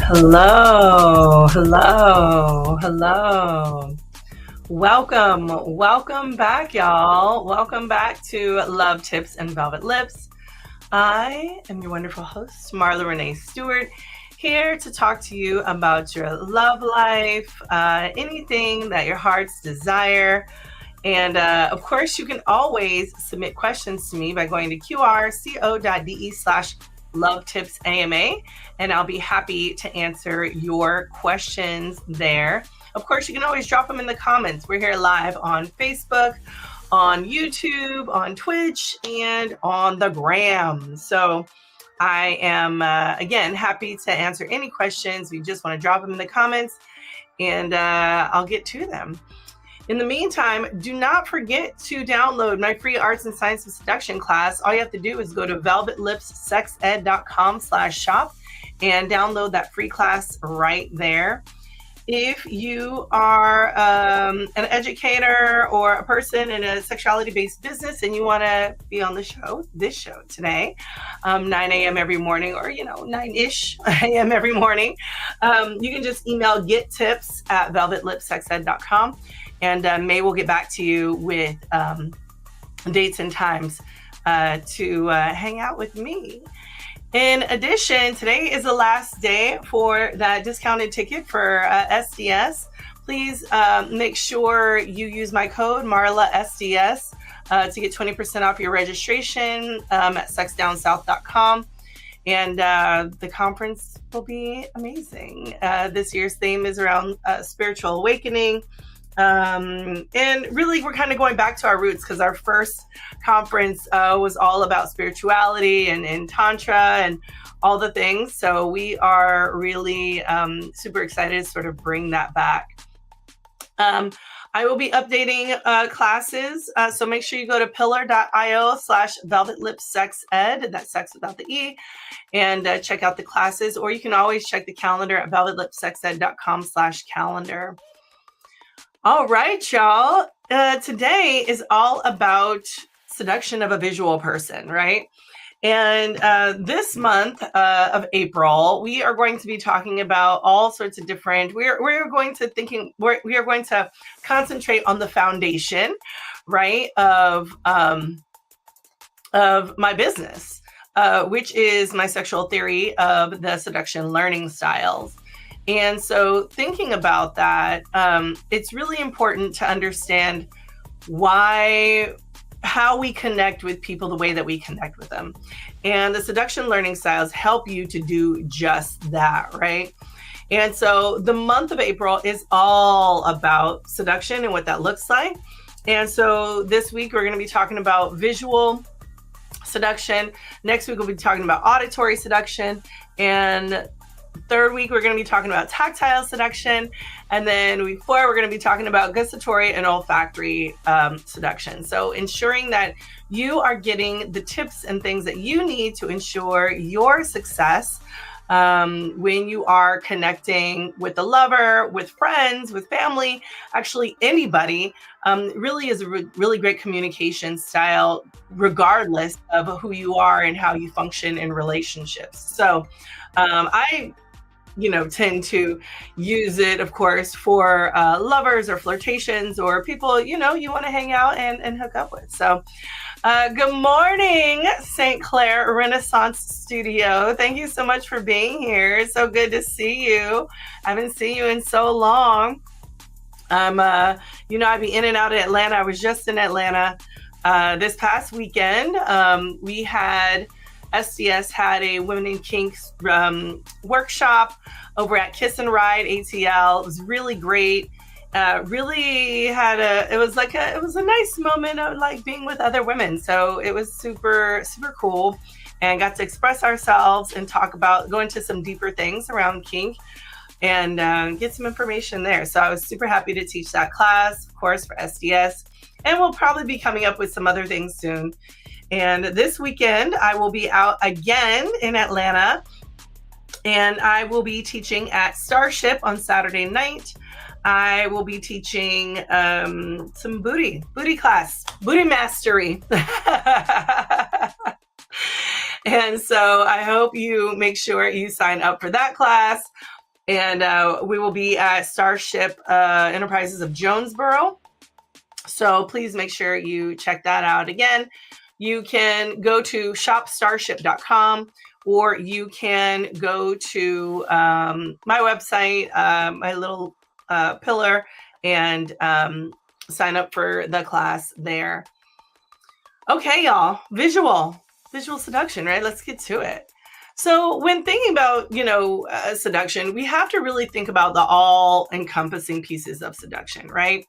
Hello, hello, hello. Welcome back, y'all. Welcome back to Love Tips and Velvet Lips. I am your wonderful host, Marla Renee Stewart, here to talk to you about your love life, anything that your hearts desire. And of course, you can always submit questions to me by going to qrco.de/LoveTipsAMA, and I'll be happy to answer your questions there. Of course, you can always drop them in the comments. We're here live on Facebook, on YouTube, on Twitch, and on the gram. So I am, again, happy to answer any questions. You just want to drop them in the comments, and I'll get to them. In the meantime, do not forget to download my free Arts and Science of Seduction class. All you have to do is go to velvetlipssexed.com/shop and download that free class right there. If you are an educator or a person in a sexuality-based business and you want to be on this show today, 9 a.m. every morning, or 9-ish a.m. every morning, you can just email gettips@velvetlipssexed.com. And May will get back to you with dates and times to hang out with me. In addition, today is the last day for that discounted ticket for SDS. Please make sure you use my code MarlaSDS to get 20% off your registration at sexdownsouth.com. And the conference will be amazing. This year's theme is around spiritual awakening. And really, we're kind of going back to our roots because our first conference was all about spirituality and Tantra and all the things. So we are really super excited to sort of bring that back. I will be updating classes. So make sure you go to pillar.io/velvetlipssexed, that's sex without the E, and check out the classes. Or you can always check the calendar at velvetlipssexed.com/calendar. All right, y'all. Today is all about seduction of a visual person, right? And this month of April, we are going to be talking about all sorts of different. We are going to concentrate on the foundation, right, of my business, which is my sexual theory of the seduction learning styles. And so thinking about that, it's really important to understand how we connect with people the way that we connect with them. And the seduction learning styles help you to do just that, right? And so the month of April is all about seduction and what that looks like. And so this week we're going to be talking about visual seduction. Next week we'll be talking about auditory seduction. And third week, we're going to be talking about tactile seduction. And then week 4, we're going to be talking about gustatory and olfactory seduction. So ensuring that you are getting the tips and things that you need to ensure your success when you are connecting with a lover, with friends, with family, actually anybody, really is a really great communication style, regardless of who you are and how you function in relationships. So I tend to use it, of course, for lovers or flirtations or people, you want to hang out and hook up with. So good morning, St. Clair Renaissance Studio. Thank you so much for being here. It's so good to see you. I haven't seen you in so long. I'd be in and out of Atlanta. I was just in Atlanta this past weekend. SDS had a Women in Kinks workshop over at Kiss and Ride ATL. It was really great. It was a nice moment of like being with other women. So it was super, super cool, and got to express ourselves and go into some deeper things around kink and get some information there. So I was super happy to teach that class, of course, for SDS, and we'll probably be coming up with some other things soon. And this weekend, I will be out again in Atlanta, and I will be teaching at Starship on Saturday night. I will be teaching some booty class, booty mastery. And so I hope you make sure you sign up for that class. And we will be at Starship Enterprises of Jonesboro. So please make sure you check that out. Again, you can go to shopstarship.com, or you can go to my website, my little pillar, and sign up for the class there. Okay, y'all, visual seduction, right? Let's get to it. So when thinking about, seduction, we have to really think about the all-encompassing pieces of seduction, right?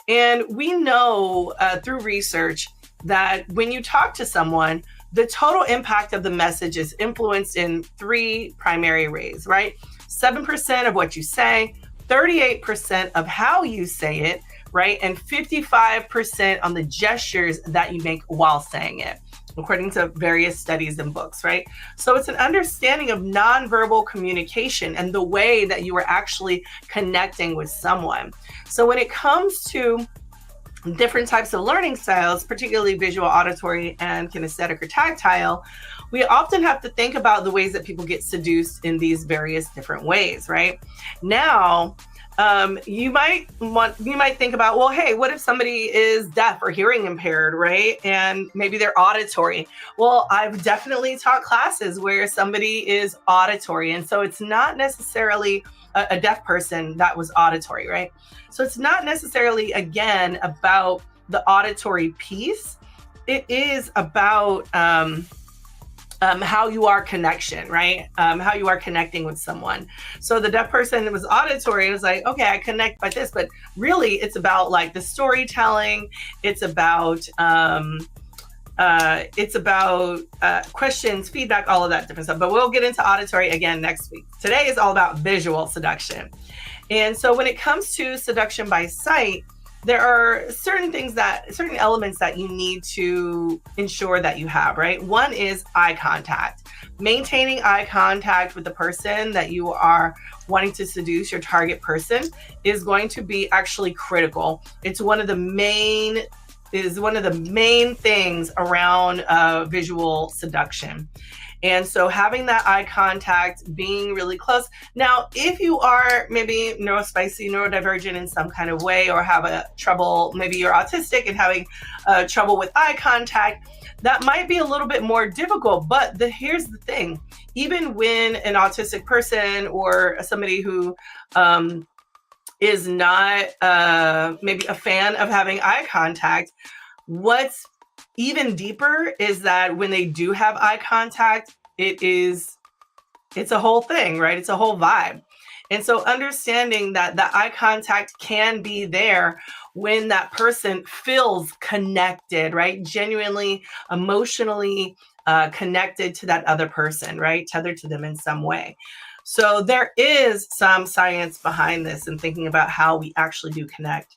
And we know through research that when you talk to someone, the total impact of the message is influenced in 3 primary ways, right? 7% of what you say, 38% of how you say it, right? And 55% on the gestures that you make while saying it, according to various studies and books, right? So it's an understanding of nonverbal communication and the way that you are actually connecting with someone. So when it comes to different types of learning styles, particularly visual, auditory, and kinesthetic or tactile, we often have to think about the ways that people get seduced in these various different ways, right? Now, you might think about, well, hey, what if somebody is deaf or hearing impaired, right? And maybe they're auditory. Well, I've definitely taught classes where somebody is auditory. And so it's not necessarily a deaf person that was auditory, right? So it's not necessarily, again, about the auditory piece. It is about how you are connection, right? How you are connecting with someone. So the deaf person was auditory. It was like, okay, I connect by this, but really it's about like the storytelling. It's about questions, feedback, all of that different stuff. But we'll get into auditory again next week. Today is all about visual seduction. And so when it comes to seduction by sight, there are certain elements that you need to ensure that you have, right? One is eye contact. Maintaining eye contact with the person that you are wanting to seduce, your target person, is going to be actually critical. It's one of the main things around visual seduction. And so having that eye contact, being really close. Now, if you are maybe neurodivergent in some kind of way, or have trouble, maybe you're autistic and having trouble with eye contact, that might be a little bit more difficult. But here's the thing, even when an autistic person or somebody who is not maybe a fan of having eye contact, what's even deeper is that when they do have eye contact, it's a whole thing, right? It's a whole vibe. And so understanding that the eye contact can be there when that person feels connected, right? Genuinely, emotionally connected to that other person, right? Tethered to them in some way. So there is some science behind this and thinking about how we actually do connect.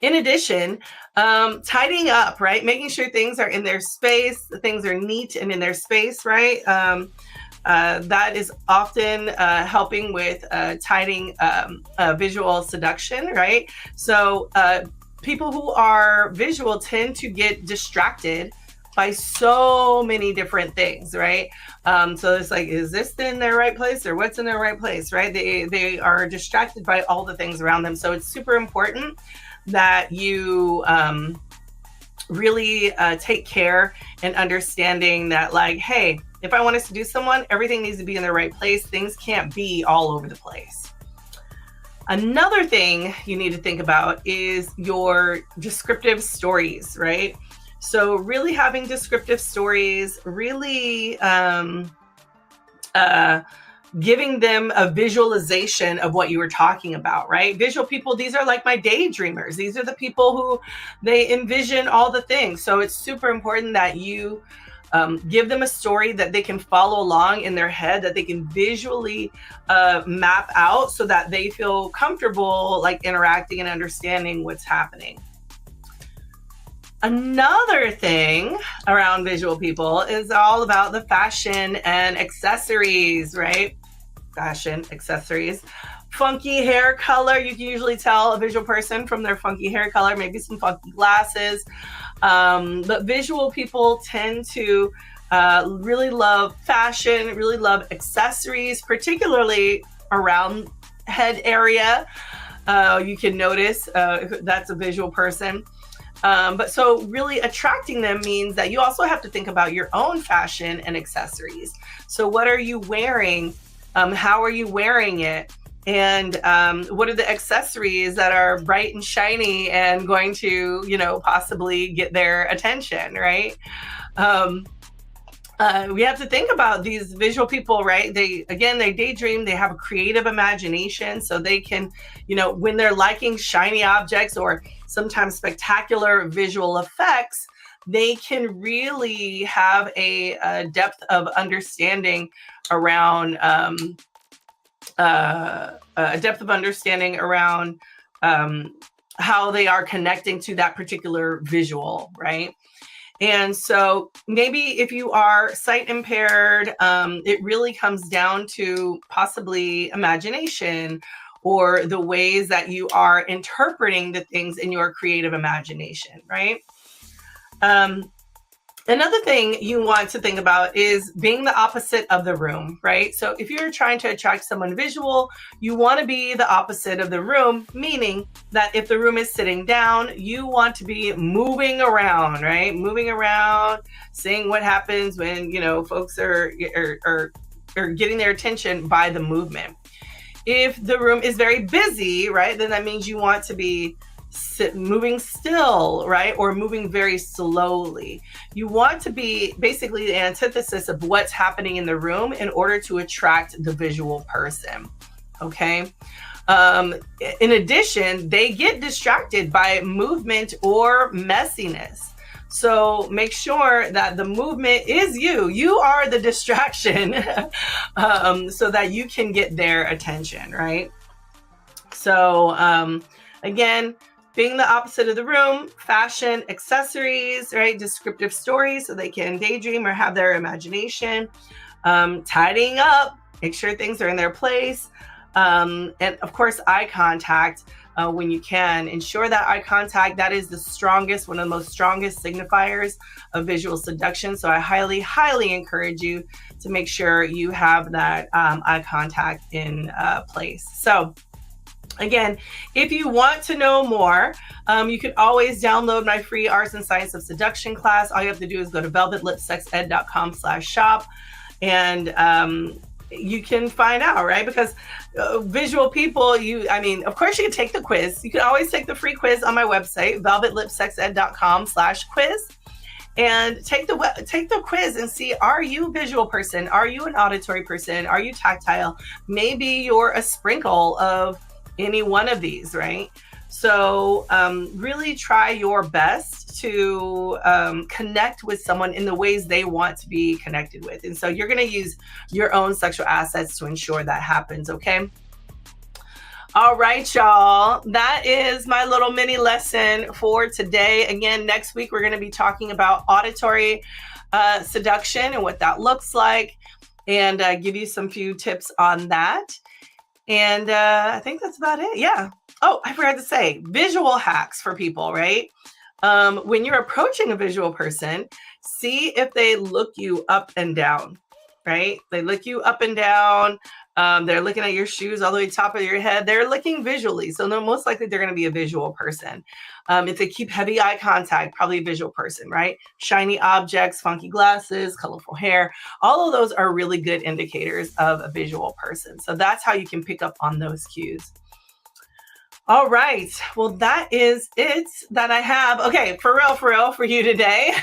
In addition, tidying up, right? Making sure things are in their space, things are neat and in their space, right? That is often helping with tidying visual seduction, right? So people who are visual tend to get distracted by so many different things, right? So it's like, is this in their right place, or what's in their right place, right? They are distracted by all the things around them. So it's super important that you really take care in understanding that, like, hey, if I want to seduce someone, everything needs to be in the right place. Things can't be all over the place. Another thing you need to think about is your descriptive stories, right? So really having descriptive stories, really giving them a visualization of what you were talking about, right? Visual people, these are like my daydreamers. These are the people who they envision all the things. So it's super important that you give them a story that they can follow along in their head, that they can visually map out so that they feel comfortable like interacting and understanding what's happening. Another thing around visual people is all about the fashion and accessories, right? Fashion, accessories, funky hair color. You can usually tell a visual person from their funky hair color, maybe some funky glasses. But visual people tend to really love fashion, really love accessories, particularly around head area. You can notice that's a visual person. But so really attracting them means that you also have to think about your own fashion and accessories. So what are you wearing? How are you wearing it? And what are the accessories that are bright and shiny and going to, possibly get their attention, right? We have to think about these visual people, right? They daydream, they have a creative imagination, so they can, when they're liking shiny objects or sometimes spectacular visual effects, they can really have a depth of understanding around how they are connecting to that particular visual, right? And so maybe if you are sight impaired, it really comes down to possibly imagination or the ways that you are interpreting the things in your creative imagination, right? Another thing you want to think about is being the opposite of the room, right? So if you're trying to attract someone visual, you want to be the opposite of the room, meaning that if the room is sitting down, you want to be moving around, right? Moving around, seeing what happens when, folks are getting their attention by the movement. If the room is very busy, right, then that means you want to be moving still, right? Or moving very slowly. You want to be basically the antithesis of what's happening in the room in order to attract the visual person. Okay. In addition, they get distracted by movement or messiness. So make sure that the movement is you. You are the distraction so that you can get their attention, right? So again, being the opposite of the room, fashion, accessories, right? Descriptive stories so they can daydream or have their imagination. Tidying up, make sure things are in their place. And of course, eye contact when you can. Ensure that eye contact, that is the strongest, one of the most strongest signifiers of visual seduction. So I highly, highly encourage you to make sure you have that eye contact in place. So again, if you want to know more, you can always download my free Arts and Science of Seduction class. All you have to do is go to velvetlipsexed.com/shop and you can find out, right? Because visual people, of course you can take the quiz. You can always take the free quiz on my website, velvetlipsexed.com/quiz. And take the quiz and see, are you a visual person? Are you an auditory person? Are you tactile? Maybe you're a sprinkle of any one of these, right? So really try your best to connect with someone in the ways they want to be connected with. And so you're going to use your own sexual assets to ensure that happens, okay? All right, y'all. That is my little mini lesson for today. Again, next week, we're going to be talking about auditory seduction and what that looks like, and give you some few tips on that. And I think that's about it. Yeah. Oh, I forgot to say, visual hacks for people, right? When you're approaching a visual person, see if they look you up and down, right? They look you up and down. They're looking at your shoes all the way top of your head. They're looking visually. So most likely they're going to be a visual person. If they keep heavy eye contact, probably a visual person, right? Shiny objects, funky glasses, colorful hair. All of those are really good indicators of a visual person. So that's how you can pick up on those cues. All right. Well, that is it that I have. Okay, for real for you today.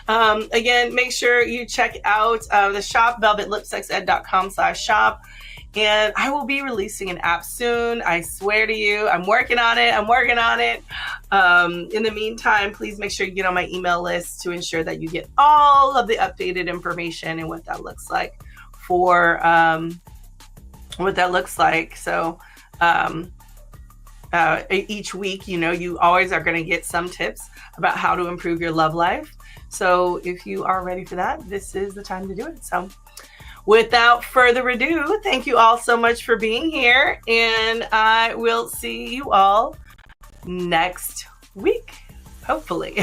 Again, make sure you check out the shop, velvetlipsexed.com/shop. And I will be releasing an app soon. I swear to you, I'm working on it. In the meantime, please make sure you get on my email list to ensure that you get all of the updated information and what that looks like So, each week, you always are going to get some tips about how to improve your love life. So if you are ready for that, this is the time to do it. So without further ado, thank you all so much for being here, and I will see you all next week, hopefully.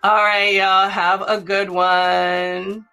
All right, y'all, have a good one.